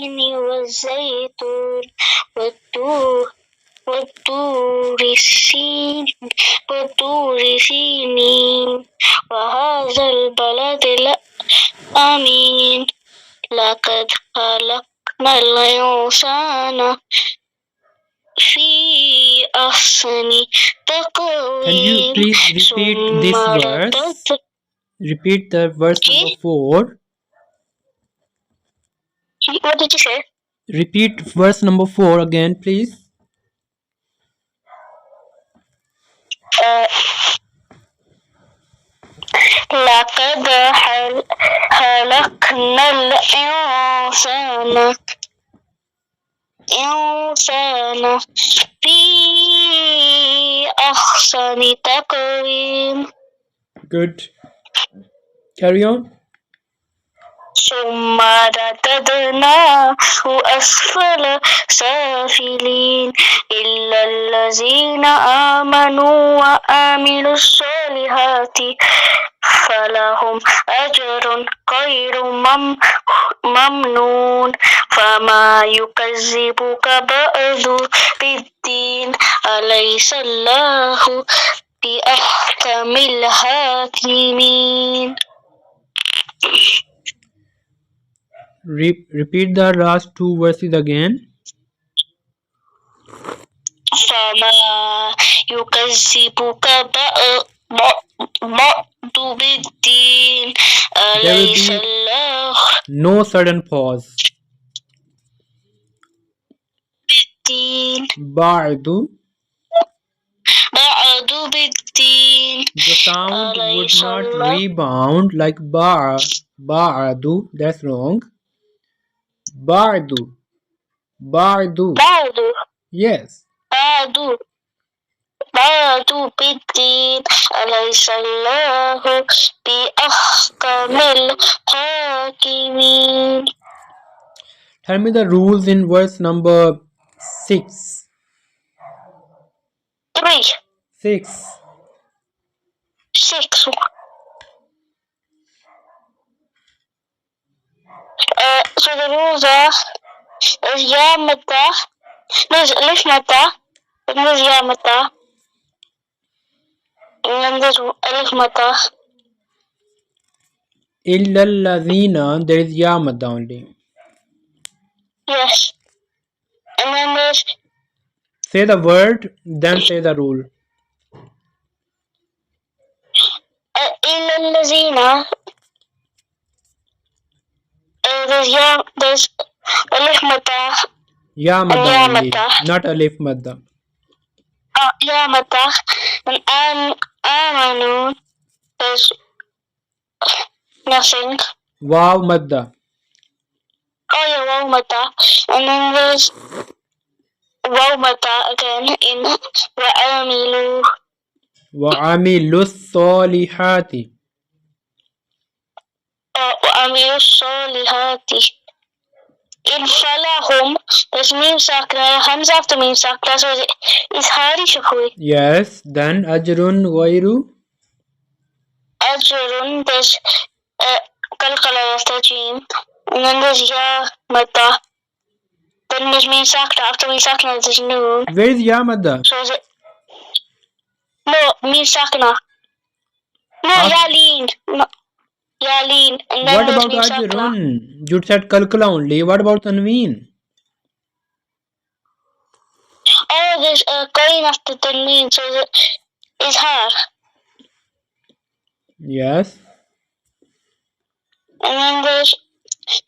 والزيتون والطور والطور سينين وهذا البلد الأمين لقد خلقنا الإنسان في أحسن تقويم. Can you please repeat this verse? Repeat the verse number 4. What did you say? Repeat verse number 4 again, please. لقد خلقنا الإنسان في أحسن تقويم. Good. Carry on. ثم رددناه أسفل سافلين إلا الذين آمنوا وعملوا الصالحات فلهم أجر غير ممنون فما يكذبك بعد بالدين أليس الله بأحكم الحاكمين. Repeat the last two verses again. فما يكذبك بعد بالدين أليس الله no sudden pause. بالدين بعد بالدين. The sound would not rebound like ba'du. That's wrong. Ba'du. Yes. بعد بالدين أليس الله بأحكم الحاكمين. Tell me the rules in verse number 6. 6. So the rules are Ya Mata, there's Alif Mata, and there's Ya Mata, and then there's Alif Mata. Illa alladhina, there is ya madda only. Yes. And then there's Say the word, then say the rule. Illa allazina. There's Alif Mata. Ya madda Ya only, Mata. not alif madda. Ya Mata. And Amanu. There's nothing. Waw madda. Oh yeah, Waw Mata. And then there's Waw Mata again in Wa'amilu. وَعَمِلُوا الصَّالِحَاتِ. وعملوا الصالحات. In falahum, there's mim sakna, hamza after mim sakna, so it's hari shafui. Yes, then ajrun ghayru. Ajrun, there's kalkala after jim, and then there's ya mata. Then there's mim sakna, after mim sakna there's noon. Where is ya madda? So is it? No, mim sakna. No, yaleen. No. Yaleen. And then What there's about mim sakna. ajrun? You said kalkala only. What about tanween? Oh, there's a going after tanween, so it's har. Yes. And then there's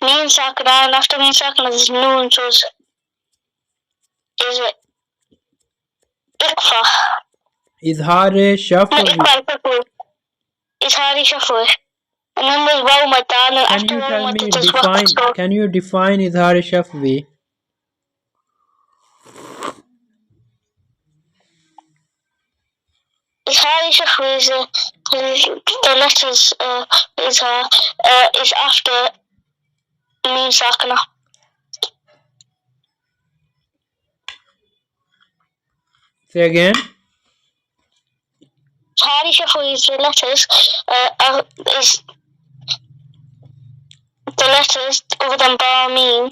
mim sakna, and after mim sakna there's noon, so is it ikfa? Izhar No, shafwi. ikfa. It's hari shafui. And then there's waw mata, and then Can after you waw tell me mata there's waqf. So can you define izhar shafwi? it's hari shafui is the letters is after mim sakna. Say again. Hari shafui is the letters is the letters other than ba mim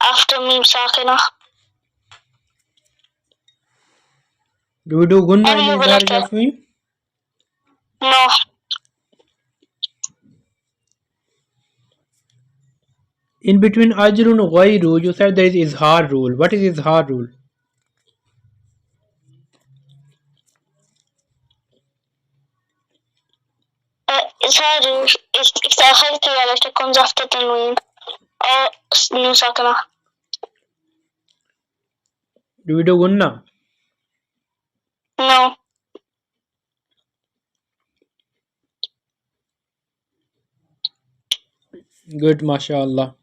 after mim sakina. Do we do gunna And in you will Izhar letter. Shafwi? No. In between Ajrun and Ghayru, you said there is Izhar rule. What is Izhar rule? إظهار إذا على تكون ضغط تنوين أو نون ساكنة. Do we do gunna? No. Good, mashallah.